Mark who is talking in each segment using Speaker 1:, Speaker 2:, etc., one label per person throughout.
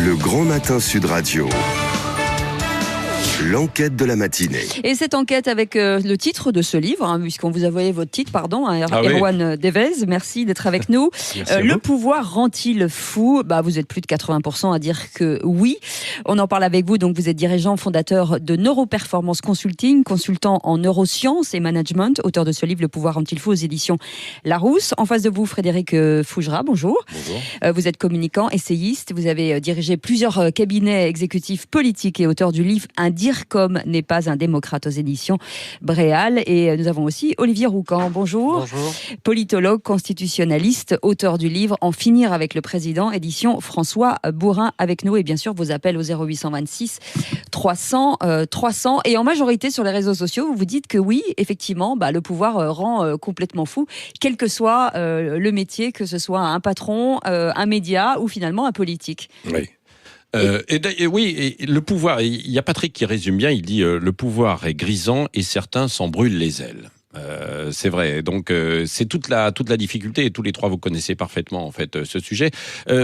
Speaker 1: Le Grand Matin Sud Radio. L'enquête de la matinée.
Speaker 2: Et cette enquête avec le titre de ce livre, puisqu'on vous a envoyé votre titre, pardon, Erwan Devez, merci d'être avec nous. Le pouvoir rend-il fou ? Vous êtes plus de 80% à dire que oui. On en parle avec vous, donc vous êtes dirigeant fondateur de Neuroperformance Consulting, consultant en neurosciences et management, auteur de ce livre Le pouvoir rend-il fou aux éditions Larousse. En face de vous, Frédéric Fougera, bonjour.
Speaker 3: Bonjour.
Speaker 2: Vous êtes communicant, essayiste, vous avez dirigé plusieurs cabinets exécutifs politiques et auteur du livre Un dire comme n'est pas un démocrate aux éditions Bréal. Et nous avons aussi Olivier Roucan. Bonjour.
Speaker 3: Bonjour.
Speaker 2: Politologue, constitutionnaliste, auteur du livre En finir avec le président, édition François Bourin avec nous. Et bien sûr, vos appels au 0826 300 300. Et en majorité sur les réseaux sociaux, vous vous dites que oui, effectivement, le pouvoir rend complètement fou, quel que soit le métier, que ce soit un patron, un média ou finalement un politique.
Speaker 3: Oui. Oui, le pouvoir, il y a Patrick qui résume bien, il dit le pouvoir est grisant et certains s'en brûlent les ailes. C'est vrai, donc c'est toute la difficulté, et tous les trois vous connaissez parfaitement en fait ce sujet.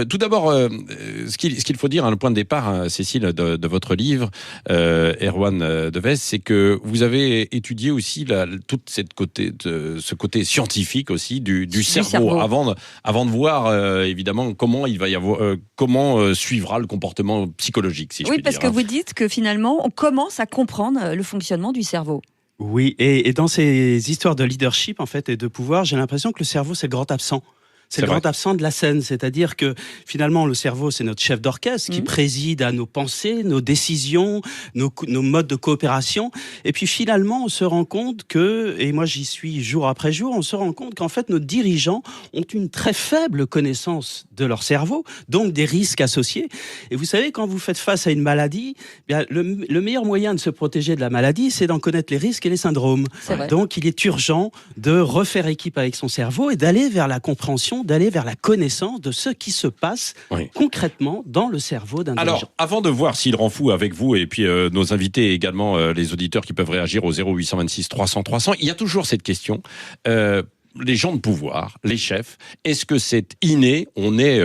Speaker 3: Tout d'abord, ce qu'il faut dire, le point de départ, Cécile, de votre livre, Erwan Devez, c'est que vous avez étudié aussi toute ce côté scientifique aussi du cerveau. Avant de voir évidemment comment il va y avoir, comment suivra le comportement psychologique, si je puis dire.
Speaker 2: Oui, parce que vous dites que finalement on commence à comprendre le fonctionnement du cerveau.
Speaker 4: Oui, et dans ces histoires de leadership en fait et de pouvoir, j'ai l'impression que le cerveau c'est le grand absent. C'est le grand absent de la scène, c'est-à-dire que finalement le cerveau c'est notre chef d'orchestre qui préside à nos pensées, nos décisions, nos modes de coopération. Et puis finalement on se rend compte que, et moi j'y suis jour après jour, on se rend compte qu'en fait nos dirigeants ont une très faible connaissance de leur cerveau, donc des risques associés. Et vous savez, quand vous faites face à une maladie, bien, le meilleur moyen de se protéger de la maladie, c'est d'en connaître les risques et les syndromes. Donc il est urgent de refaire équipe avec son cerveau et d'aller vers la compréhension, d'aller vers la connaissance de ce qui se passe concrètement dans le cerveau d'un dirigeant.
Speaker 3: Alors, avant de voir s'il rend fou avec vous et puis nos invités et également les auditeurs qui peuvent réagir au 0826 300 300, il y a toujours cette question. Les gens de pouvoir, les chefs, est-ce que c'est inné, on est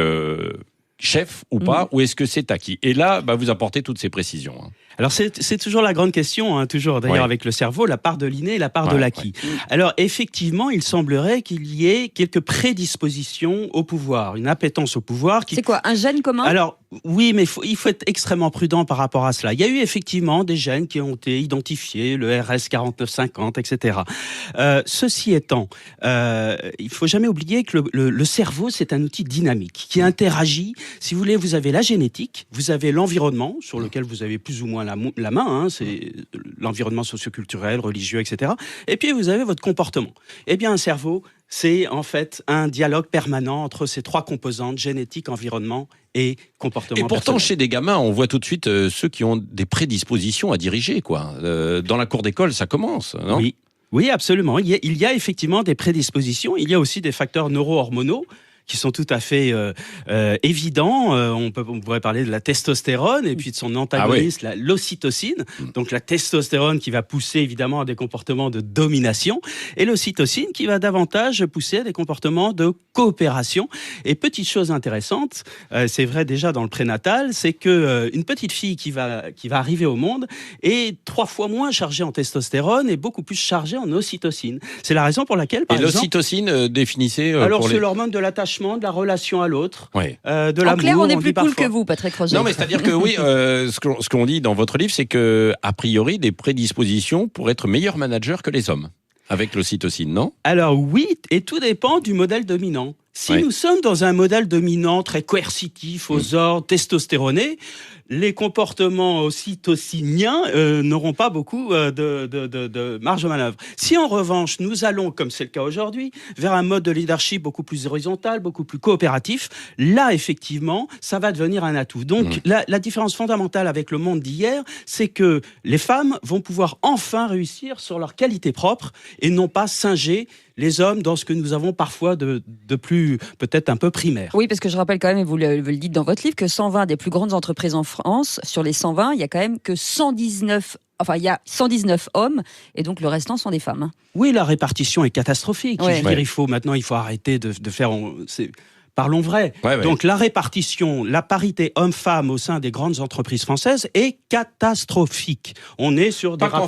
Speaker 3: chef ou pas, ou est-ce que c'est acquis ? Et là, vous apportez toutes ces précisions.
Speaker 4: Alors c'est toujours la grande question, toujours d'ailleurs avec le cerveau, la part de l'inné et la part de l'acquis. Alors effectivement, il semblerait qu'il y ait quelques prédispositions au pouvoir, une appétence au pouvoir.
Speaker 2: C'est quoi, un gène commun ?
Speaker 4: Alors oui, mais il faut être extrêmement prudent par rapport à cela. Il y a eu effectivement des gènes qui ont été identifiés, le RS4950, etc. Ceci étant, il faut jamais oublier que le cerveau, c'est un outil dynamique qui interagit. Si vous voulez, vous avez la génétique, vous avez l'environnement sur lequel vous avez plus ou moins la main, c'est l'environnement socioculturel, religieux, etc. Et puis vous avez votre comportement. Eh bien, un cerveau, c'est en fait un dialogue permanent entre ces trois composantes, génétique, environnement et comportement.
Speaker 3: Et pourtant,
Speaker 4: personnel.
Speaker 3: chez des gamins, on voit tout de suite ceux qui ont des prédispositions à diriger, quoi. Dans la cour d'école, ça commence, non ?
Speaker 4: Oui, absolument. Il y a effectivement des prédispositions. Il y a aussi des facteurs neuro-hormonaux qui sont tout à fait évidents. On pourrait parler de la testostérone et puis de son antagoniste, l'ocytocine. Donc la testostérone qui va pousser évidemment à des comportements de domination et l'ocytocine qui va davantage pousser à des comportements de coopération. Et petite chose intéressante, c'est vrai déjà dans le prénatal, c'est que une petite fille qui va arriver au monde est 3 fois moins chargée en testostérone et beaucoup plus chargée en ocytocine. C'est la raison pour laquelle, par exemple...
Speaker 3: l'ocytocine, définissez...
Speaker 4: Alors c'est l'hormone de l'attachement, de la relation à l'autre, de l'amour.
Speaker 2: En clair, on est plus cool que vous, Patrick Roger.
Speaker 3: Non, mais c'est-à-dire que oui, ce qu'on dit dans votre livre, c'est que a priori des prédispositions pour être meilleur manager que les hommes avec l'ocytocine, non ?
Speaker 4: Alors oui, et tout dépend du modèle dominant. Si nous sommes dans un modèle dominant très coercitif, aux ordres, testostéroné, les comportements ocytociniens n'auront pas beaucoup de marge de manœuvre. Si en revanche, nous allons, comme c'est le cas aujourd'hui, vers un mode de leadership beaucoup plus horizontal, beaucoup plus coopératif, là, effectivement, ça va devenir un atout. Donc, la différence fondamentale avec le monde d'hier, c'est que les femmes vont pouvoir enfin réussir sur leurs qualités propres et non pas singer les hommes dans ce que nous avons parfois de plus, peut-être un peu primaire.
Speaker 2: Oui, parce que je rappelle quand même, et vous le dites dans votre livre, que 120 des plus grandes entreprises en France, sur les 120, il y a quand même que 119... Enfin, il y a 119 hommes, et donc le restant sont des femmes.
Speaker 4: Oui, la répartition est catastrophique. Je veux dire, il faut arrêter de faire... Parlons vrai.
Speaker 3: Ouais.
Speaker 4: Donc la répartition, la parité homme-femme au sein des grandes entreprises françaises est catastrophique. On est sur des rapports...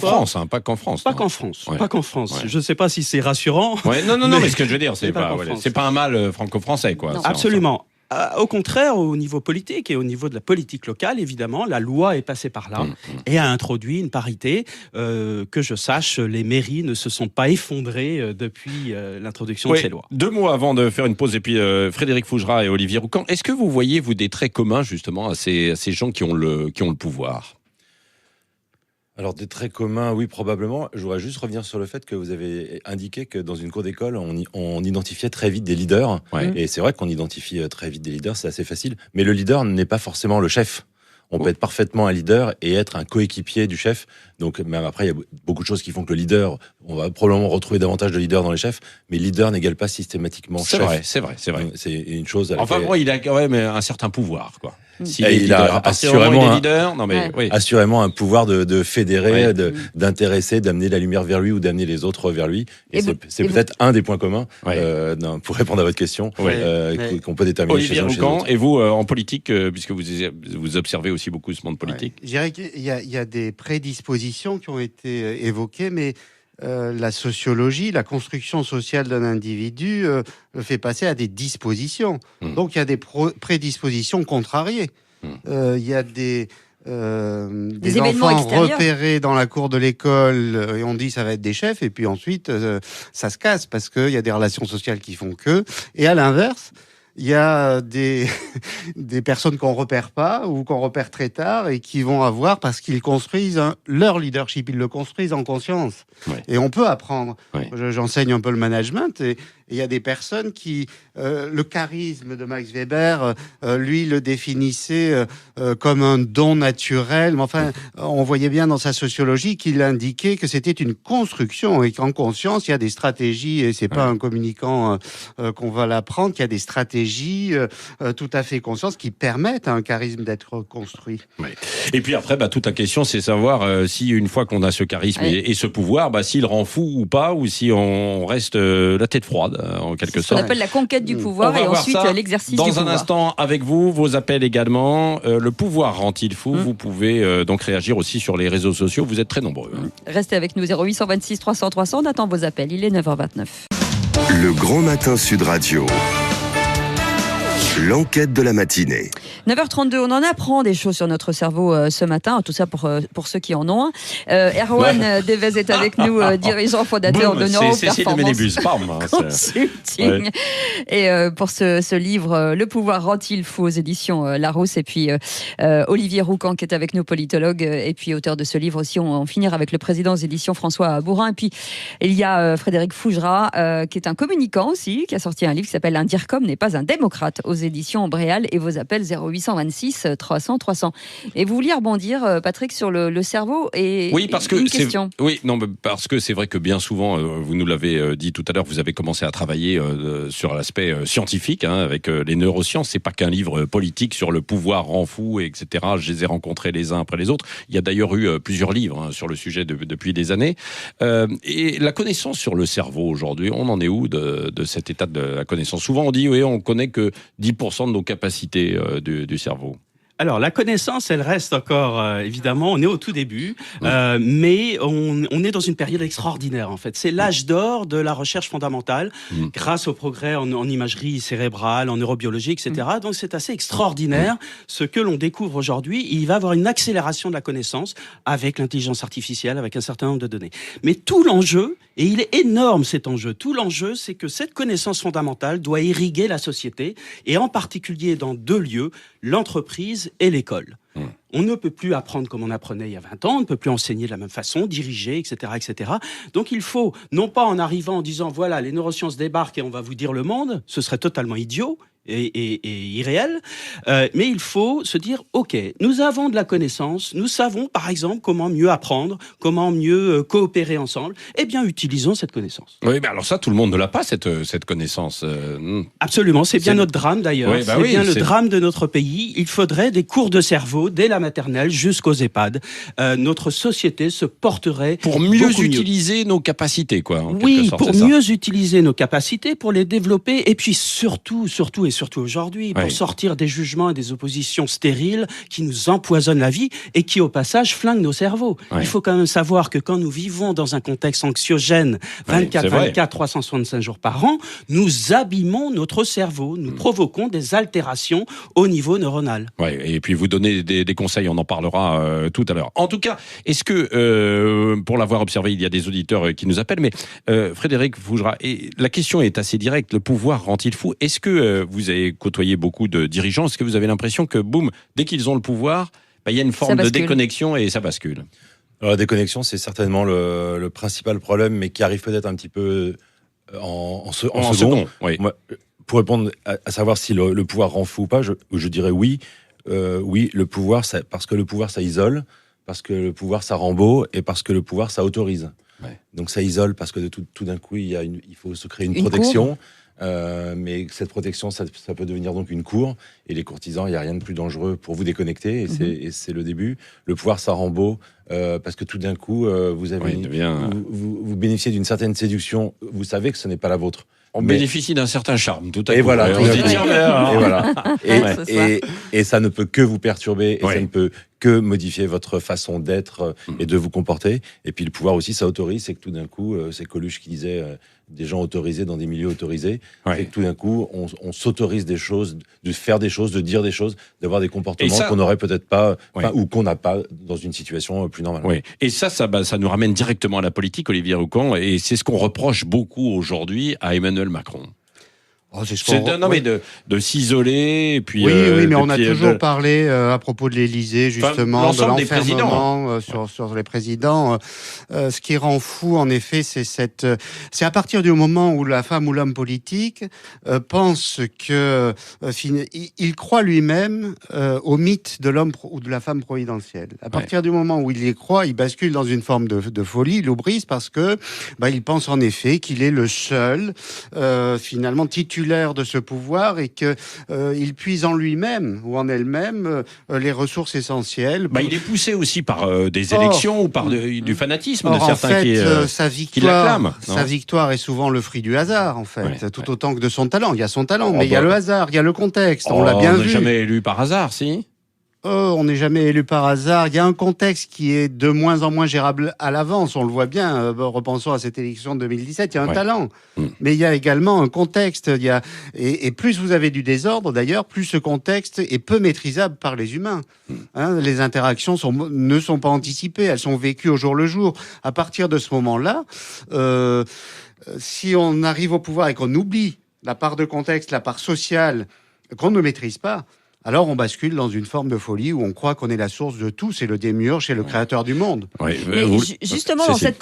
Speaker 3: Pas qu'en France.
Speaker 4: Pas qu'en France.
Speaker 3: Ouais.
Speaker 4: Pas qu'en France.
Speaker 3: Ouais.
Speaker 4: Je ne sais pas si c'est rassurant.
Speaker 3: Ouais, non, mais ce que je veux dire, c'est pas un mal franco-français, quoi.
Speaker 2: Non.
Speaker 4: Absolument. Au contraire, au niveau politique et au niveau de la politique locale, évidemment, la loi est passée par là et a introduit une parité. Que je sache, les mairies ne se sont pas effondrées depuis l'introduction de ces lois.
Speaker 3: 2 mots avant de faire une pause, et puis Frédéric Fougera et Olivier Roucan, est-ce que vous voyez, vous, des traits communs, justement, à ces gens qui ont le pouvoir ?
Speaker 5: Alors, des traits communs, oui, probablement. Je voudrais juste revenir sur le fait que vous avez indiqué que dans une cour d'école, on identifiait très vite des leaders.
Speaker 3: Ouais.
Speaker 5: Et c'est vrai qu'on identifie très vite des leaders, c'est assez facile. Mais le leader n'est pas forcément le chef. On peut être parfaitement un leader et être un coéquipier du chef. Donc, même après, il y a beaucoup de choses qui font que le leader, on va probablement retrouver davantage de leaders dans les chefs, mais leader n'égale pas systématiquement chef.
Speaker 3: C'est vrai.
Speaker 5: C'est une chose à
Speaker 3: Enfin,
Speaker 5: laquelle...
Speaker 3: bon, il a quand même un certain pouvoir, quoi. Si
Speaker 5: il a assurément un pouvoir de fédérer, d'intéresser, d'amener la lumière vers lui ou d'amener les autres vers lui. Et c'est peut-être un des points communs pour répondre à votre question qu'on peut déterminer.
Speaker 3: Olivier Roucan, et vous, en politique, puisque vous observez aussi beaucoup ce monde politique.
Speaker 6: Je dirais qu'il y a des prédispositions qui ont été évoquées, mais la sociologie, la construction sociale d'un individu le fait passer à des dispositions. Donc il y a des prédispositions contrariées. Il y a des enfants repérés dans la cour de l'école et on dit ça va être des chefs, et puis ensuite ça se casse parce qu'il y a des relations sociales qui font que. Et à l'inverse, il y a des personnes qu'on repère pas ou qu'on repère très tard et qui vont avoir, parce qu'ils construisent leur leadership, ils le construisent en conscience. Ouais. Et on peut apprendre. Ouais. J'enseigne un peu le management et il y a des personnes qui... le charisme de Max Weber, lui, le définissait comme un don naturel. Mais enfin, on voyait bien dans sa sociologie qu'il indiquait que c'était une construction et qu'en conscience, il y a des stratégies, et c'est pas un communicant qu'on va l'apprendre, qu'il y a des stratégies tout à fait conscientes qui permettent à un charisme d'être construit.
Speaker 3: Ouais. Et puis après, toute la question, c'est savoir si une fois qu'on a ce charisme et ce pouvoir, s'il rend fou ou pas, ou si on reste la tête froide, en quelque sorte.
Speaker 2: Ce qu'on appelle la conquête du pouvoir et ensuite l'exercice du pouvoir.
Speaker 3: Dans un instant, avec vous, vos appels également. Le pouvoir rend-il fou ? Vous pouvez donc réagir aussi sur les réseaux sociaux. Vous êtes très nombreux.
Speaker 2: Restez avec nous, 0826 300 300. On attend vos appels. Il est 9h29.
Speaker 1: Le Grand Matin Sud Radio. L'enquête de la matinée.
Speaker 2: 9h32, on en apprend des choses sur notre cerveau ce matin, tout ça pour ceux qui en ont un. Erwan Devez est avec nous, dirigeant fondateur de Neuroperformance Consulting. Et pour ce livre, Le pouvoir rend-il fou, aux éditions Larousse. Et puis Olivier Roucan qui est avec nous, politologue, et puis auteur de ce livre aussi. On finira avec le président des éditions François Bourin. Et puis il y a Frédéric Fougera qui est un communicant aussi, qui a sorti un livre qui s'appelle Un DIRCOM n'est pas un démocrate, aux éditions Bréal, et vos appels 0826 300 300. Et vous vouliez rebondir, Patrick, sur le cerveau et
Speaker 3: parce que
Speaker 2: une question.
Speaker 3: Parce que c'est vrai que bien souvent, vous nous l'avez dit tout à l'heure, vous avez commencé à travailler sur l'aspect scientifique avec les neurosciences. C'est pas qu'un livre politique sur le pouvoir rend fou, etc. Je les ai rencontrés les uns après les autres. Il y a d'ailleurs eu plusieurs livres sur le sujet depuis des années. Et la connaissance sur le cerveau aujourd'hui, on en est où de cet état de la connaissance ? Souvent on dit on connaît que 10% de nos capacités du cerveau.
Speaker 4: Alors, la connaissance, elle reste encore, évidemment, on est au tout début, mais on est dans une période extraordinaire, en fait. C'est l'âge d'or de la recherche fondamentale, grâce au progrès en imagerie cérébrale, en neurobiologie, etc. Donc, c'est assez extraordinaire ce que l'on découvre aujourd'hui. Il va y avoir une accélération de la connaissance avec l'intelligence artificielle, avec un certain nombre de données. Mais tout l'enjeu, et il est énorme cet enjeu, tout l'enjeu, c'est que cette connaissance fondamentale doit irriguer la société, et en particulier dans 2 lieux, l'entreprise et l'école. On ne peut plus apprendre comme on apprenait il y a 20 ans, on ne peut plus enseigner de la même façon, diriger, etc., etc. Donc il faut, non pas en arrivant en disant, voilà, les neurosciences débarquent et on va vous dire le monde, ce serait totalement idiot et irréel, mais il faut se dire, ok, nous avons de la connaissance, nous savons par exemple comment mieux apprendre, comment mieux coopérer ensemble, eh bien utilisons cette connaissance.
Speaker 3: Oui, mais alors ça, tout le monde ne l'a pas, cette connaissance.
Speaker 4: Absolument, c'est bien notre drame d'ailleurs, le drame de notre pays. Il faudrait des cours de cerveau dès la maternelle jusqu'aux EHPAD. Notre société se porterait
Speaker 3: pour mieux utiliser nos capacités, quoi.
Speaker 4: Oui, pour mieux utiliser nos capacités, pour les développer, et puis surtout et surtout aujourd'hui, pour sortir des jugements et des oppositions stériles qui nous empoisonnent la vie et qui, au passage, flinguent nos cerveaux. Il faut quand même savoir que quand nous vivons dans un contexte anxiogène, 24-24, 365 jours par an, nous abîmons notre cerveau, nous provoquons des altérations au niveau neuronal.
Speaker 3: Ouais, et puis vous donnez des conseils, on en parlera tout à l'heure. En tout cas, est-ce que, pour l'avoir observé, il y a des auditeurs qui nous appellent, mais Frédéric Fougera, et la question est assez directe, le pouvoir rend-il fou ? Est-ce que vous avez côtoyé beaucoup de dirigeants ? Est-ce que vous avez l'impression que, boum, dès qu'ils ont le pouvoir, il y a une forme de déconnexion et ça bascule ?
Speaker 5: Alors, la déconnexion, c'est certainement le principal problème, mais qui arrive peut-être un petit peu en second.
Speaker 3: Oui.
Speaker 5: Moi, pour répondre à savoir si le pouvoir rend fou ou pas, je dirais oui. Oui, le pouvoir, parce que le pouvoir, ça isole, parce que le pouvoir, ça rend beau, et parce que le pouvoir, ça autorise. Ouais. Donc ça isole, parce que tout d'un coup, il faut se créer une protection. Mais cette protection, ça peut devenir donc une cour. Et les courtisans, il n'y a rien de plus dangereux pour vous déconnecter. Et c'est le début. Le pouvoir, ça rend beau. Parce que tout d'un coup, vous bénéficiez d'une certaine séduction. Vous savez que ce n'est pas la vôtre.
Speaker 3: On bénéficie d'un certain charme, tout à coup.
Speaker 5: Et voilà.
Speaker 3: Et
Speaker 5: et ça ne peut que vous perturber. Et ça ne peut que modifier votre façon d'être et de vous comporter. Et puis le pouvoir aussi, ça autorise. C'est que tout d'un coup, c'est Coluche qui disait des gens autorisés dans des milieux autorisés. C'est que tout d'un coup, on s'autorise des choses, de faire des choses, de dire des choses, d'avoir des comportements qu'on n'aurait peut-être pas, ou qu'on n'a pas dans une situation plus normale.
Speaker 3: Oui. Et ça nous ramène directement à la politique, Olivier Roucan, et c'est ce qu'on reproche beaucoup aujourd'hui à Emmanuel Macron. De s'isoler, et puis...
Speaker 6: Oui, mais on a toujours parlé à propos de l'Élysée, justement, de l'enfermement sur les présidents. Ce qui rend fou, en effet, c'est à partir du moment où la femme ou l'homme politique pense que... il croit lui-même au mythe de l'homme ou de la femme providentielle. À partir du moment où il y croit, il bascule dans une forme de folie, l'oubrise, parce que il pense en effet qu'il est le seul, finalement, titulaire de ce pouvoir et qu'il puise en lui-même ou en elle-même les ressources essentielles.
Speaker 3: Il est poussé aussi par des élections ou par du fanatisme de certains qui l'acclament.
Speaker 6: Sa victoire est souvent le fruit du hasard, en fait, tout autant que de son talent. Il y a son talent, mais il y a le hasard, il y a le contexte. On l'a bien vu.
Speaker 3: On n'est jamais élu par hasard, si ?
Speaker 6: On n'est jamais élu par hasard. Il y a un contexte qui est de moins en moins gérable à l'avance. On le voit bien. Repensons à cette élection de 2017. Il y a un talent. Mais il y a également un contexte. Et plus vous avez du désordre, d'ailleurs, plus ce contexte est peu maîtrisable par les humains. Les interactions ne sont pas anticipées. Elles sont vécues au jour le jour. À partir de ce moment-là, si on arrive au pouvoir et qu'on oublie la part de contexte, la part sociale, qu'on ne maîtrise pas, alors on bascule dans une forme de folie où on croit qu'on est la source de tout, c'est le démiurge, c'est le créateur du monde.
Speaker 2: Justement, dans cette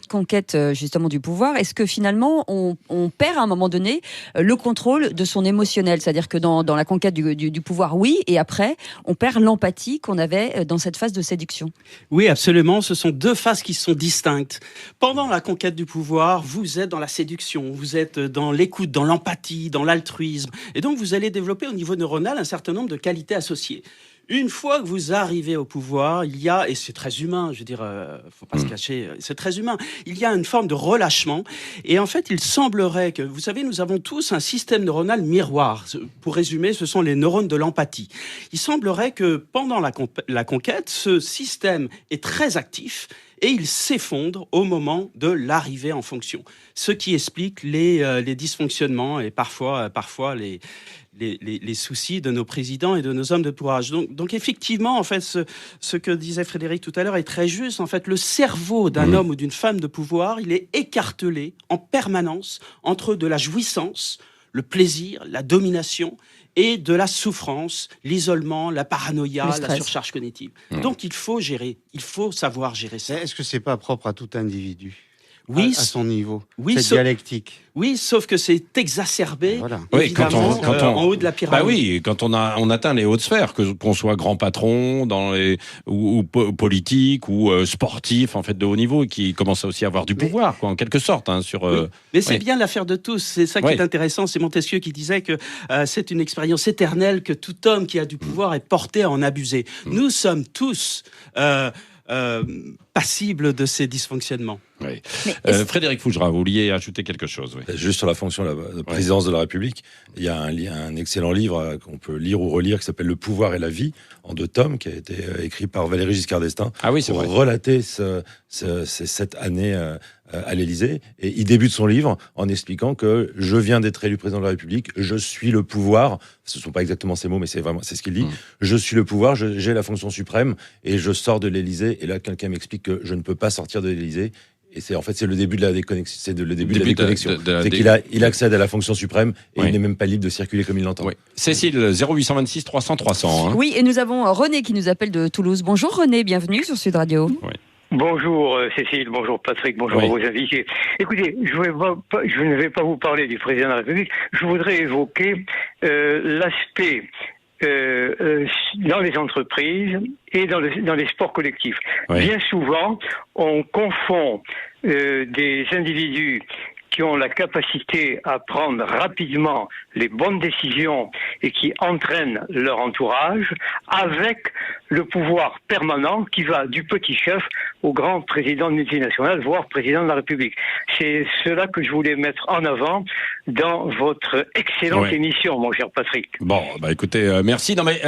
Speaker 2: conquête justement du pouvoir, est-ce que finalement on perd à un moment donné le contrôle de son émotionnel ? C'est-à-dire que dans la conquête du pouvoir, oui, et après, on perd l'empathie qu'on avait dans cette phase de séduction.
Speaker 4: Oui, absolument, ce sont deux phases qui sont distinctes. Pendant la conquête du pouvoir, vous êtes dans la séduction, vous êtes dans l'écoute, dans l'empathie, dans l'altruisme, et donc vous allez développer au niveau neuronal un certain nombre de qualités associées. Une fois que vous arrivez au pouvoir, il y a, et c'est très humain, je veux dire, faut pas se cacher, c'est très humain, il y a une forme de relâchement, et en fait, il semblerait que, vous savez, nous avons tous un système neuronal miroir. Pour résumer, ce sont les neurones de l'empathie. Il semblerait que pendant la conquête, ce système est très actif, et il s'effondre au moment de l'arrivée en fonction. Ce qui explique les dysfonctionnements et parfois les soucis de nos présidents et de nos hommes de pouvoir. Donc effectivement, en fait, ce que disait Frédéric tout à l'heure est très juste. En fait, le cerveau d'un homme ou d'une femme de pouvoir, il est écartelé en permanence entre de la jouissance, le plaisir, la domination et de la souffrance, l'isolement, la paranoïa, la surcharge cognitive. Donc il faut savoir gérer ça.
Speaker 6: Est-ce que c'est pas propre à tout individu ?
Speaker 4: Oui,
Speaker 6: à son niveau,
Speaker 4: cette
Speaker 6: dialectique.
Speaker 4: Oui, sauf que c'est exacerbé, évidemment, en haut de la pyramide.
Speaker 3: Quand on atteint les hautes sphères, qu'on soit grand patron ou politique ou sportif, en fait, de haut niveau, qui commence aussi à avoir du pouvoir, en quelque sorte.
Speaker 4: Mais c'est bien l'affaire de tous, c'est ça qui est intéressant. C'est Montesquieu qui disait que c'est une expérience éternelle que tout homme qui a du pouvoir est porté à en abuser. Nous sommes tous... passible de ces dysfonctionnements.
Speaker 3: Oui. Frédéric Fougera, vous vouliez ajouter quelque chose? Oui.
Speaker 5: Juste sur la fonction de présidence de la République, il y a un excellent livre qu'on peut lire ou relire qui s'appelle Le pouvoir et la vie, en 2 tomes, qui a été écrit par Valéry Giscard d'Estaing, pour relater ces 7 années à l'Élysée. Et il débute son livre en expliquant que je viens d'être élu président de la République, je suis le pouvoir. Ce ne sont pas exactement ces mots, mais c'est ce qu'il dit. Je suis le pouvoir, j'ai la fonction suprême et je sors de l'Élysée. Et là, quelqu'un m'explique que je ne peux pas sortir de l'Élysée. Et c'est le début de la déconnexion. C'est le début de la déconnexion. C'est qu'il accède à la fonction suprême et il n'est même pas libre de circuler comme il l'entend.
Speaker 3: Oui. Cécile, 0826 300 300. Hein.
Speaker 2: Oui, et nous avons René qui nous appelle de Toulouse. Bonjour René, bienvenue sur Sud Radio.
Speaker 3: Oui.
Speaker 7: Bonjour Cécile, bonjour Patrick, bonjour à vos invités. Écoutez, je ne vais pas vous parler du président de la République, je voudrais évoquer l'aspect dans les entreprises et dans les sports collectifs. Oui. Bien souvent, on confond des individus qui ont la capacité à prendre rapidement les bonnes décisions et qui entraînent leur entourage avec le pouvoir permanent qui va du petit chef au grand président de multinationale, voire président de la République. C'est cela que je voulais mettre en avant dans votre excellente émission, mon cher Patrick.
Speaker 3: Bon, écoutez, merci. Non mais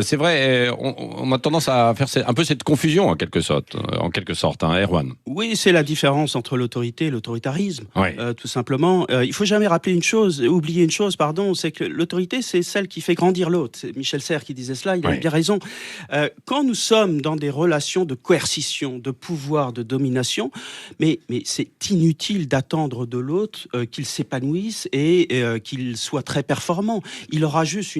Speaker 3: c'est vrai, on a tendance à faire un peu cette confusion en quelque sorte, hein, Erwan.
Speaker 4: Oui, c'est la différence entre l'autorité et l'autoritarisme. Tout simplement, il faut jamais oublier une chose, c'est que l'autorité, c'est celle qui fait grandir l'autre. C'est Michel Serres qui disait cela, il a bien raison. Quand nous sommes dans des relations de coercition, de pouvoir, de domination, mais c'est inutile d'attendre de l'autre qu'il s'épanouisse et qu'il soit très performant. Il aura juste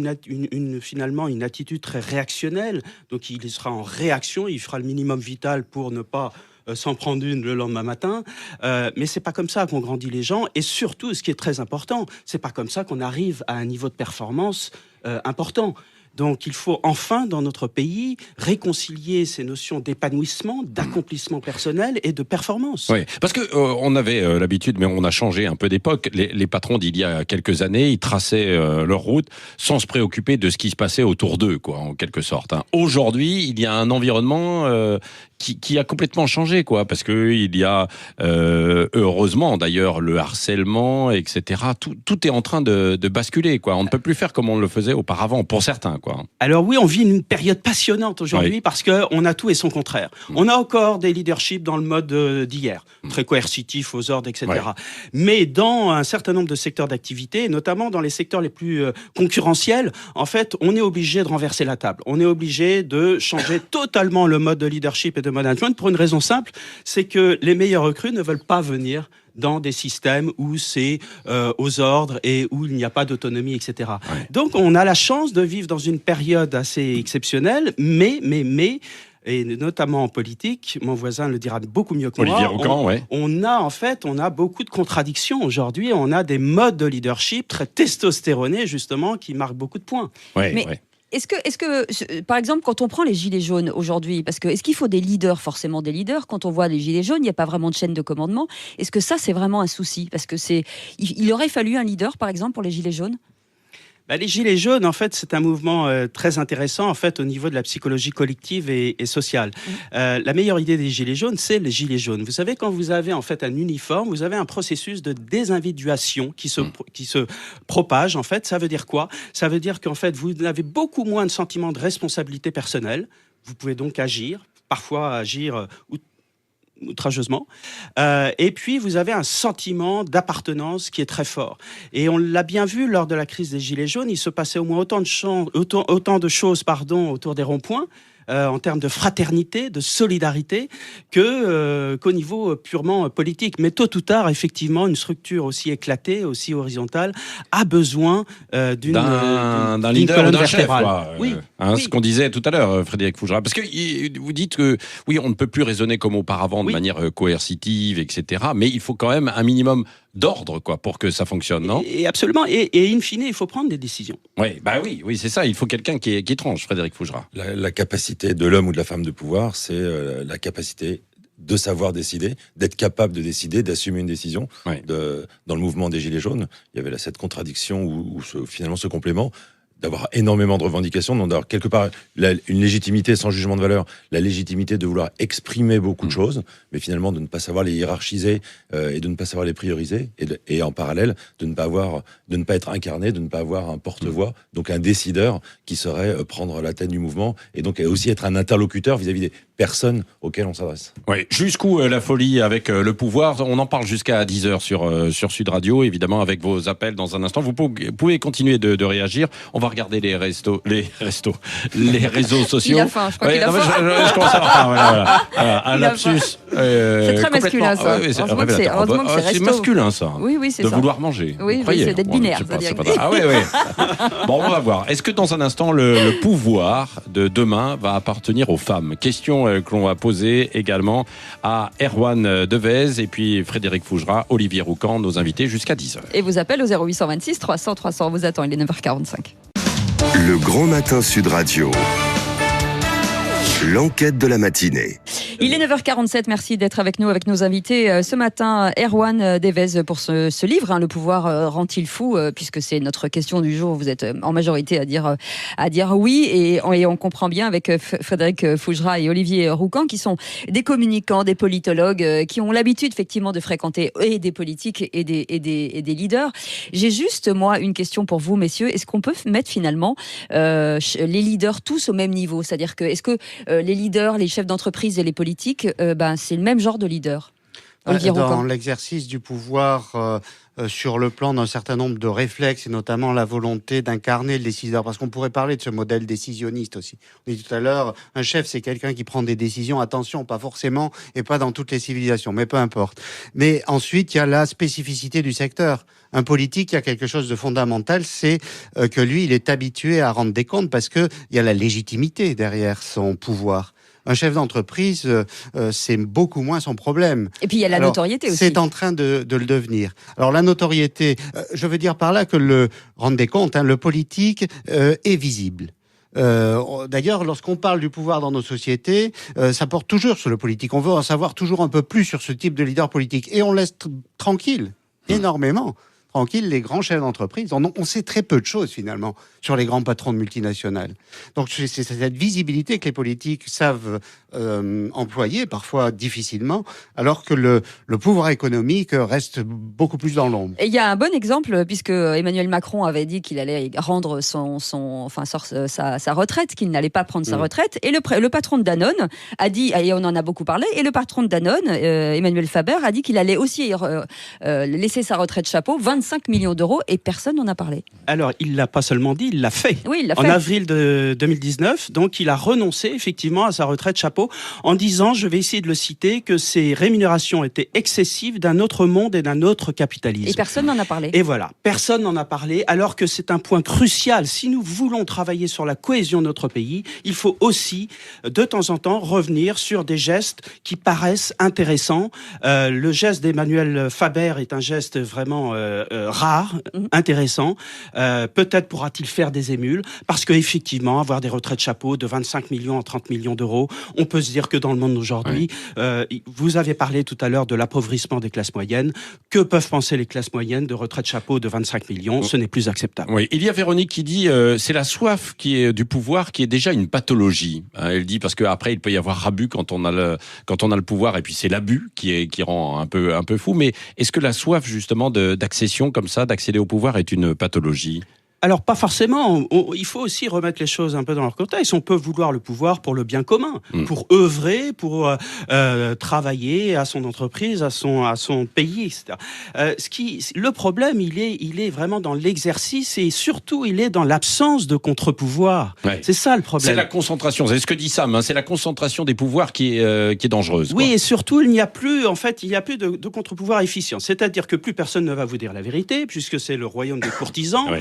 Speaker 4: finalement une attitude très réactionnelle, donc il sera en réaction, il fera le minimum vital pour ne pas s'en prendre une le lendemain matin, mais c'est pas comme ça qu'on grandit les gens, et surtout, ce qui est très important, c'est pas comme ça qu'on arrive à un niveau de performance important. Donc il faut enfin, dans notre pays, réconcilier ces notions d'épanouissement, d'accomplissement personnel et de performance.
Speaker 3: Oui, parce que on avait l'habitude, mais on a changé un peu d'époque. Les patrons d'il y a quelques années, ils traçaient leur route sans se préoccuper de ce qui se passait autour d'eux, quoi, en quelque sorte. Hein. Aujourd'hui, il y a un environnement qui a complètement changé, quoi, parce que il y a heureusement d'ailleurs le harcèlement, etc. Tout est en train de basculer, quoi. On ne peut plus faire comme on le faisait auparavant, pour certains, quoi.
Speaker 4: Alors oui, on vit une période passionnante aujourd'hui parce que on a tout et son contraire. On a encore des leaderships dans le mode d'hier, très coercitifs, aux ordres, etc. Mais dans un certain nombre de secteurs d'activité, notamment dans les secteurs les plus concurrentiels, en fait, on est obligé de renverser la table. On est obligé de changer totalement le mode de leadership et de management pour une raison simple, c'est que les meilleurs recrues ne veulent pas venir dans des systèmes où c'est aux ordres et où il n'y a pas d'autonomie, etc. Donc on a la chance de vivre dans une période assez exceptionnelle, mais et notamment en politique, mon voisin le dira beaucoup mieux que
Speaker 3: Olivier
Speaker 4: moi.
Speaker 3: Roucan,
Speaker 4: on a beaucoup de contradictions aujourd'hui. On a des modes de leadership très testostéronés justement qui marquent beaucoup de points.
Speaker 2: Est-ce que, par exemple, quand on prend les gilets jaunes aujourd'hui, parce que est-ce qu'il faut forcément des leaders? Quand on voit les gilets jaunes, il n'y a pas vraiment de chaîne de commandement. Est-ce que ça, c'est vraiment un souci? Parce que il aurait fallu un leader, par exemple, pour les gilets jaunes?
Speaker 4: Les Gilets jaunes, en fait, c'est un mouvement très intéressant, en fait, au niveau de la psychologie collective et sociale. La meilleure idée des Gilets jaunes, c'est les Gilets jaunes. Vous savez, quand vous avez, en fait, un uniforme, vous avez un processus de désindividuation qui se propage, en fait. Ça veut dire quoi? Ça veut dire qu'en fait, vous avez beaucoup moins de sentiment de responsabilité personnelle. Vous pouvez donc parfois agir outrageusement. Et puis, vous avez un sentiment d'appartenance qui est très fort. Et on l'a bien vu lors de la crise des Gilets jaunes, il se passait au moins autant de choses autour des ronds-points, en termes de fraternité, de solidarité, qu'au niveau purement politique. Mais tôt ou tard, effectivement, une structure aussi éclatée, aussi horizontale, a besoin d'un
Speaker 3: leader ou d'un chef. Ce qu'on disait tout à l'heure, Frédéric Fougera. Parce que vous dites que, oui, on ne peut plus raisonner comme auparavant de manière coercitive, etc. Mais il faut quand même un minimum d'ordre, quoi, pour que ça fonctionne, non?
Speaker 4: Et absolument. Et in fine, il faut prendre des décisions.
Speaker 3: Oui, c'est ça. Il faut quelqu'un qui tranche, Frédéric Fougera.
Speaker 5: La capacité de l'homme ou de la femme de pouvoir, c'est la capacité de savoir décider, d'être capable de décider, d'assumer une décision. Dans le mouvement des Gilets jaunes, il y avait cette contradiction ou finalement ce complément. d'avoir énormément de revendications, donc d'avoir quelque part une légitimité sans jugement de valeur, la légitimité de vouloir exprimer beaucoup de choses, mais finalement de ne pas savoir les hiérarchiser et de ne pas savoir les prioriser, et en parallèle de ne pas être incarné, de ne pas avoir un porte-voix, donc un décideur qui saurait prendre la tête du mouvement, et donc aussi être un interlocuteur vis-à-vis des personnes auxquelles on s'adresse.
Speaker 3: Oui, jusqu'où la folie avec le pouvoir? On en parle jusqu'à 10h sur Sud Radio, évidemment, avec vos appels dans un instant. Vous pouvez continuer de réagir. On va regarder les réseaux sociaux.
Speaker 2: Il a faim, je crois qu'il a faim.
Speaker 3: Je commence à avoir faim, voilà. Un lapsus.
Speaker 2: C'est très masculin, ça. Heureusement que c'est resto.
Speaker 3: C'est masculin, ça.
Speaker 2: Oui, c'est ça.
Speaker 3: De vouloir manger.
Speaker 2: Oui, c'est d'être binaire.
Speaker 3: Ah oui. Bon, on va voir. Est-ce que dans un instant, le pouvoir de demain va appartenir aux femmes? Question que l'on va poser également à Erwan Devez et puis Frédéric Fougera, Olivier Roucan, nos invités jusqu'à 10h.
Speaker 2: Et vous appelez au 0826 300 300. On vous attend, il est 9h45.
Speaker 1: Le Grand Matin Sud Radio. L'enquête de la matinée.
Speaker 2: Il est 9h47, merci d'être avec nous, avec nos invités. Ce matin, Erwan Devez pour ce livre, Le pouvoir rend-il fou, puisque c'est notre question du jour. Vous êtes en majorité à dire oui, et on comprend bien avec Frédéric Fougera et Olivier Roucan, qui sont des communicants, des politologues, qui ont l'habitude effectivement de fréquenter et des politiques et des leaders. J'ai juste, moi, une question pour vous, messieurs. Est-ce qu'on peut mettre finalement les leaders tous au même niveau? C'est-à-dire que, est-ce que les leaders, les chefs d'entreprise et les politiques, c'est le même genre de leader?
Speaker 6: Dans l'exercice du pouvoir, sur le plan d'un certain nombre de réflexes, et notamment la volonté d'incarner le décideur, parce qu'on pourrait parler de ce modèle décisionniste aussi. On dit tout à l'heure, un chef, c'est quelqu'un qui prend des décisions, attention, pas forcément, et pas dans toutes les civilisations, mais peu importe. Mais ensuite, il y a la spécificité du secteur. Un politique, il y a quelque chose de fondamental, c'est que lui, il est habitué à rendre des comptes, parce qu'il y a la légitimité derrière son pouvoir. Un chef d'entreprise, c'est beaucoup moins son problème.
Speaker 2: Et puis il y a la notoriété aussi.
Speaker 6: C'est en train de le devenir. Alors la notoriété, je veux dire par là que rendez compte, le politique est visible. D'ailleurs, lorsqu'on parle du pouvoir dans nos sociétés, ça porte toujours sur le politique. On veut en savoir toujours un peu plus sur ce type de leader politique. Et on laisse tranquille, énormément. Tranquille, les grands chefs d'entreprise. On sait très peu de choses, finalement, sur les grands patrons de multinationales. Donc, c'est cette visibilité que les politiques savent employer, parfois difficilement, alors que le pouvoir économique reste beaucoup plus dans l'ombre.
Speaker 2: Et il y a un bon exemple, puisque Emmanuel Macron avait dit qu'il allait rendre sa retraite, qu'il n'allait pas prendre sa retraite. Et le patron de Danone a dit, et on en a beaucoup parlé, et le patron de Danone, Emmanuel Faber, a dit qu'il allait aussi laisser sa retraite chapeau, 25 millions d'euros, et personne n'en a parlé.
Speaker 4: Alors, il ne l'a pas seulement dit, il l'a fait.
Speaker 2: Oui, il l'a
Speaker 4: en
Speaker 2: fait.
Speaker 4: Avril de 2019, donc il a renoncé effectivement à sa retraite chapeau en disant, je vais essayer de le citer, que ses rémunérations étaient excessives d'un autre monde et d'un autre capitalisme.
Speaker 2: Et personne n'en a parlé.
Speaker 4: Et voilà, personne n'en a parlé, alors que c'est un point crucial. Si nous voulons travailler sur la cohésion de notre pays, il faut aussi, de temps en temps, revenir sur des gestes qui paraissent intéressants. Le geste d'Emmanuel Faber est un geste vraiment rare, intéressant. Peut-être pourra-t-il faire des émules, parce qu'effectivement, avoir des retraites chapeau de 25 millions à 30 millions d'euros, on peut se dire que dans le monde d'aujourd'hui, vous avez parlé tout à l'heure de l'appauvrissement des classes moyennes. Que peuvent penser les classes moyennes de retraite chapeau de 25 millions? Ce n'est plus acceptable.
Speaker 3: Oui, il y a Véronique qui dit c'est la soif du pouvoir qui est déjà une pathologie. Elle dit parce qu'après il peut y avoir abus quand on a le pouvoir, et puis c'est l'abus qui rend un peu fou. Mais est-ce que la soif justement d'accession comme ça, d'accéder au pouvoir, est une pathologie?
Speaker 4: Alors, pas forcément. Il faut aussi remettre les choses un peu dans leur contexte. On peut vouloir le pouvoir pour le bien commun, pour œuvrer, pour travailler à son entreprise, à son pays, etc. Le problème, il est vraiment dans l'exercice, et surtout, il est dans l'absence de contre-pouvoir. Ouais. C'est ça le problème.
Speaker 3: C'est la concentration. C'est ce que dit Sam. C'est la concentration des pouvoirs qui est dangereuse.
Speaker 4: Oui, et surtout, il n'y a plus de contre-pouvoir efficient. C'est-à-dire que plus personne ne va vous dire la vérité, puisque c'est le royaume des courtisans. Oui.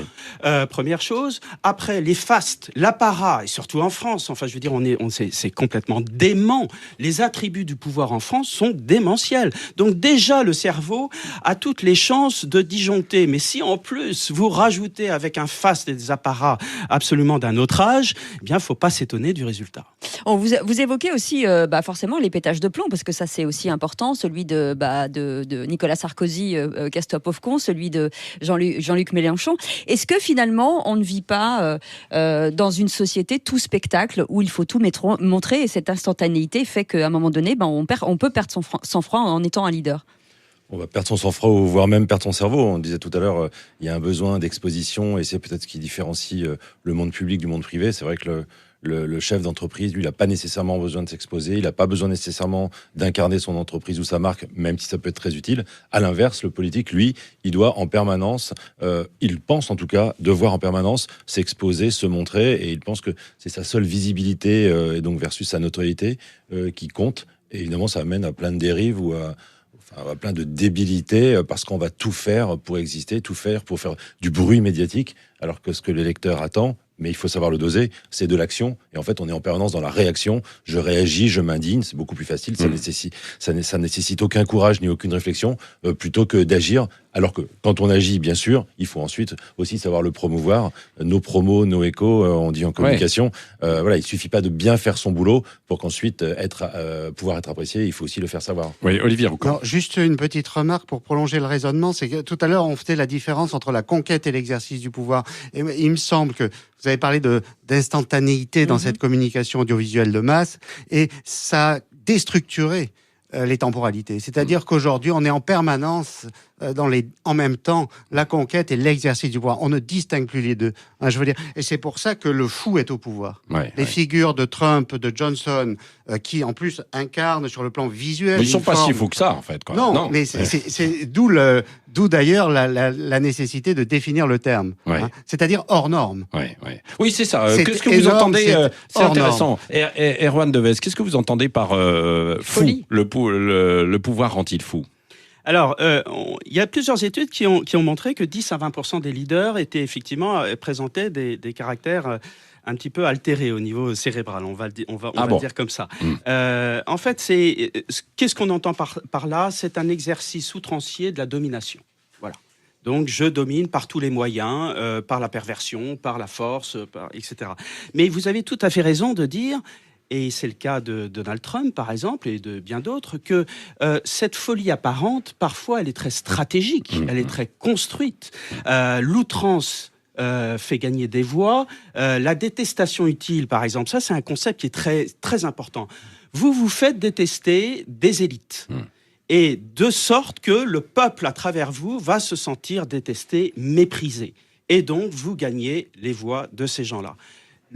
Speaker 4: Première chose. Après, les fastes, l'apparat, et surtout en France, enfin, je veux dire, c'est complètement dément. Les attributs du pouvoir en France sont démentiels. Donc déjà, le cerveau a toutes les chances de disjoncter. Mais si en plus, vous rajoutez avec un faste et des apparats absolument d'un autre âge, eh bien, il ne faut pas s'étonner du résultat.
Speaker 2: Vous évoquez aussi forcément les pétages de plomb, parce que ça, c'est aussi important. Celui de Nicolas Sarkozy, Casse-toi pauvre con, celui de Jean-Luc Mélenchon. Est-ce que finalement, finalement, on ne vit pas dans une société tout spectacle où il faut tout montrer et cette instantanéité fait qu'à un moment donné, on peut perdre son sang-froid en étant un leader.
Speaker 5: On va perdre son sang-froid, voire même perdre son cerveau. On disait tout à l'heure, il y a un besoin d'exposition et c'est peut-être ce qui différencie le monde public du monde privé. C'est vrai que le chef d'entreprise, lui, il n'a pas nécessairement besoin de s'exposer, il n'a pas besoin nécessairement d'incarner son entreprise ou sa marque, même si ça peut être très utile. À l'inverse, le politique, lui, il doit en permanence, il pense en tout cas, devoir en permanence s'exposer, se montrer, et il pense que c'est sa seule visibilité, et donc versus sa notoriété, qui compte. Et évidemment, ça amène à plein de dérives ou à plein de débilités, parce qu'on va tout faire pour exister, tout faire pour faire du bruit médiatique, alors que ce que l'électeur attend, mais il faut savoir le doser, c'est de l'action. Et en fait, on est en permanence dans la réaction. Je réagis, je m'indigne, c'est beaucoup plus facile. Ça nécessite aucun courage ni aucune réflexion, plutôt que d'agir. Alors que quand on agit, bien sûr, il faut ensuite aussi savoir le promouvoir. Nos promos, nos échos, on dit en communication. Voilà, il suffit pas de bien faire son boulot pour qu'ensuite pouvoir être apprécié. Il faut aussi le faire savoir.
Speaker 3: Oui, Olivier Roucan.
Speaker 6: Non, juste une petite remarque pour prolonger le raisonnement, c'est que tout à l'heure on faisait la différence entre la conquête et l'exercice du pouvoir. Et il me semble que vous avez parlé d'instantanéité dans cette communication audiovisuelle de masse, et ça a déstructuré les temporalités. C'est-à-dire qu'aujourd'hui, on est en permanence en même temps la conquête et l'exercice du pouvoir. On ne distingue plus les deux. Je veux dire, et c'est pour ça que le fou est au pouvoir. Les figures de Trump, de Johnson, qui en plus incarnent sur le plan visuel.
Speaker 3: Mais ils sont pas si fous que ça, en fait. Quoi.
Speaker 6: Non, mais c'est d'où d'ailleurs la nécessité de définir le terme. C'est-à-dire hors norme.
Speaker 3: Oui, c'est ça. Qu'est-ce que vous entendez c'est intéressant. Erwan Devez, qu'est-ce que vous entendez par fou? Le pouvoir rend-il fou?
Speaker 4: Alors, il y a plusieurs études qui ont montré que 10 à 20% des leaders étaient effectivement présentaient des caractères un petit peu altérés au niveau cérébral. On va le dire comme ça. En fait, qu'est-ce qu'on entend par là? C'est un exercice outrancier de la domination. Voilà. Donc, je domine par tous les moyens, par la perversion, par la force, etc. Mais vous avez tout à fait raison de dire, et c'est le cas de Donald Trump, par exemple, et de bien d'autres, que cette folie apparente, parfois, elle est très stratégique, elle est très construite. L'outrance fait gagner des voix. La détestation utile, par exemple, ça, c'est un concept qui est très, très important. Vous vous faites détester des élites. Et de sorte que le peuple, à travers vous, va se sentir détesté, méprisé. Et donc, vous gagnez les voix de ces gens-là.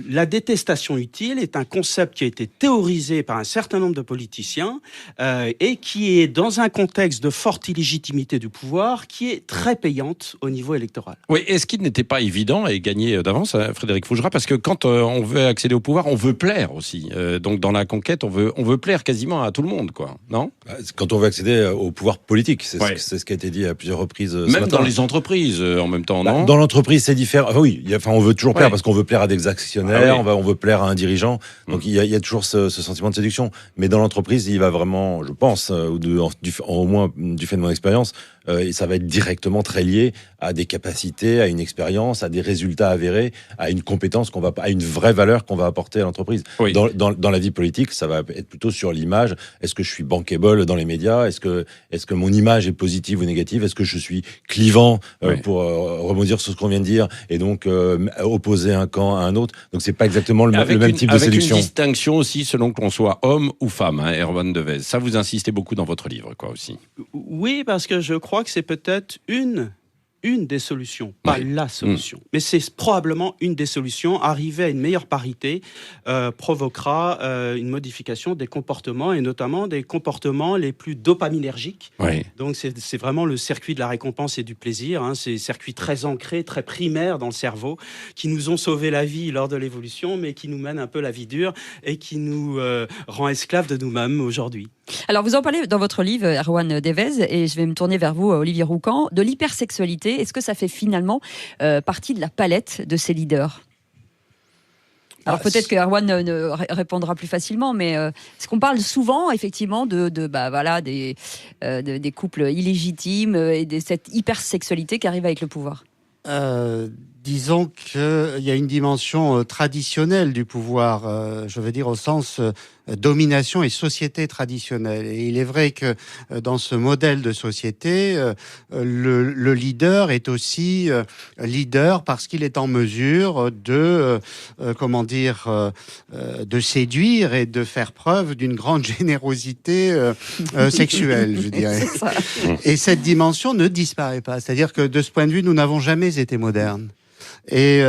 Speaker 4: La détestation utile est un concept qui a été théorisé par un certain nombre de politiciens et qui est dans un contexte de forte illégitimité du pouvoir qui est très payante au niveau électoral.
Speaker 3: Oui, est-ce qu'il n'était pas évident et gagné d'avance, Frédéric Fougera, parce que quand on veut accéder au pouvoir, on veut plaire aussi. Donc dans la conquête, on veut plaire quasiment à tout le monde, quoi, non?
Speaker 5: Quand on veut accéder au pouvoir politique, c'est ce qui a été dit à plusieurs reprises.
Speaker 3: Même dans les entreprises, en même temps, non?
Speaker 5: Dans l'entreprise, c'est différent. Enfin, oui, on veut toujours plaire parce qu'on veut plaire à des actionnaires. On veut plaire à un dirigeant. Donc il y a toujours ce sentiment de séduction. Mais dans l'entreprise, il va vraiment, je pense, au moins du fait de mon expérience, et ça va être directement très lié à des capacités, à une expérience, à des résultats avérés, à une compétence à une vraie valeur qu'on va apporter à l'entreprise. Oui. Dans la vie politique, ça va être plutôt sur l'image. Est-ce que je suis bankable dans les médias? Est-ce que mon image est positive ou négative? Est-ce que je suis clivant pour rebondir sur ce qu'on vient de dire et donc opposer un camp à un autre? Donc c'est pas exactement le même type de séduction.
Speaker 3: Avec une distinction aussi selon qu'on soit homme ou femme, Erwan Devez. Ça, vous insistez beaucoup dans votre livre, quoi, aussi.
Speaker 4: Oui, parce que je crois que c'est peut-être une des solutions, pas la solution. Mais c'est probablement une des solutions. Arriver à une meilleure parité provoquera une modification des comportements, et notamment des comportements les plus dopaminergiques. Donc c'est vraiment le circuit de la récompense et du plaisir. Ces circuits très ancrés, très primaires dans le cerveau, qui nous ont sauvé la vie lors de l'évolution, mais qui nous mènent un peu la vie dure et qui nous rend esclaves de nous-mêmes aujourd'hui.
Speaker 2: Alors, vous en parlez dans votre livre, Erwan Devez, et je vais me tourner vers vous, Olivier Roucan, de l'hypersexualité. Est-ce que ça fait finalement partie de la palette de ces leaders ? Alors peut-être que Erwan répondra plus facilement, mais est-ce qu'on parle souvent effectivement des couples illégitimes et de cette hypersexualité qui arrive avec le pouvoir ?
Speaker 6: Disons qu'il y a une dimension traditionnelle du pouvoir, je veux dire au sens domination et société traditionnelle. Et il est vrai que dans ce modèle de société, le leader est aussi leader parce qu'il est en mesure de, de séduire et de faire preuve d'une grande générosité sexuelle, je dirais. Et cette dimension ne disparaît pas. C'est-à-dire que de ce point de vue, nous n'avons jamais été modernes. Et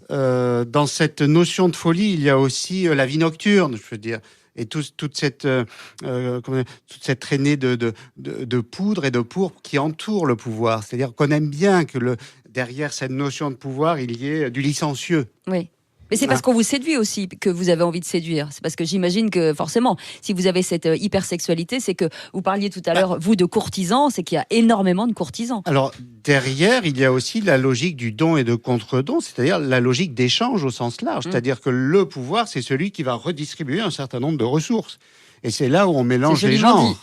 Speaker 6: dans cette notion de folie, il y a aussi la vie nocturne, je veux dire, et toute cette traînée de poudre et de pourpre qui entoure le pouvoir. C'est-à-dire qu'on aime bien que derrière cette notion de pouvoir, il y ait du licencieux.
Speaker 2: Oui. Mais c'est parce qu'on vous séduit aussi que vous avez envie de séduire. C'est parce que j'imagine que forcément, si vous avez cette hypersexualité, c'est que vous parliez tout à l'heure, vous, de courtisans, c'est qu'il y a énormément de courtisans.
Speaker 6: Alors, derrière, il y a aussi la logique du don et de contre-don, c'est-à-dire la logique d'échange au sens large. C'est-à-dire que le pouvoir, c'est celui qui va redistribuer un certain nombre de ressources. Et c'est là où on mélange les genres.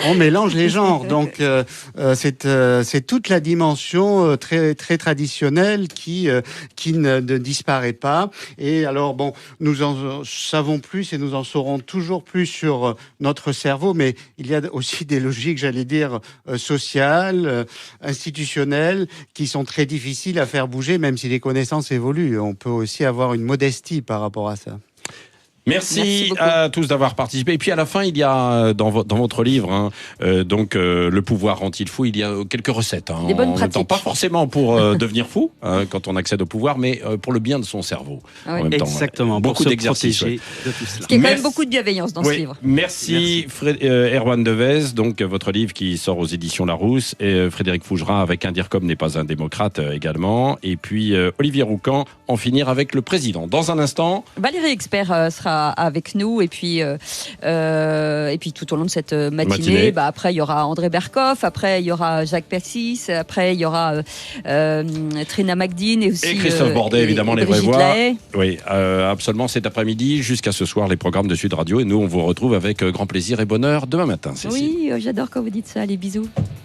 Speaker 6: On mélange les genres. Donc, c'est toute la dimension très, très traditionnelle qui ne disparaît pas. Et alors, bon, nous en savons plus et nous en saurons toujours plus sur notre cerveau, mais il y a aussi des logiques, j'allais dire, sociales, institutionnelles, qui sont très difficiles à faire bouger, même si les connaissances évoluent. On peut aussi avoir une modestie par rapport à ça.
Speaker 3: Merci à tous d'avoir participé. Et puis à la fin, il y a dans votre livre, le pouvoir rend-il fou. Il y a quelques recettes.
Speaker 2: Des bonnes pratiques.
Speaker 3: Pas forcément pour devenir fou quand on accède au pouvoir, mais pour le bien de son cerveau.
Speaker 2: Ah oui.
Speaker 3: En même temps,
Speaker 4: exactement.
Speaker 3: Beaucoup d'exercices.
Speaker 4: De tout cela.
Speaker 2: Ce qui est quand même beaucoup de bienveillance dans ce livre.
Speaker 3: Merci. Erwan Devez, donc votre livre qui sort aux éditions Larousse, et Frédéric Fougera avec Un dire comme n'est pas un démocrate également. Et puis Olivier Roucan, En finir avec le président. Dans un instant,
Speaker 2: Valérie Expert sera avec nous et puis tout au long de cette matinée. Après il y aura André Berkoff, après il y aura Jacques Persis, après il y aura Trina Magdine et aussi
Speaker 3: Christophe Bordet, évidemment, les vraies
Speaker 2: Brigitte
Speaker 3: voix.
Speaker 2: Lahaye.
Speaker 3: Oui, absolument, cet après-midi jusqu'à ce soir les programmes de Sud Radio, et nous on vous retrouve avec grand plaisir et bonheur demain matin. Cécile.
Speaker 2: Oui, j'adore quand vous dites ça. Allez, bisous.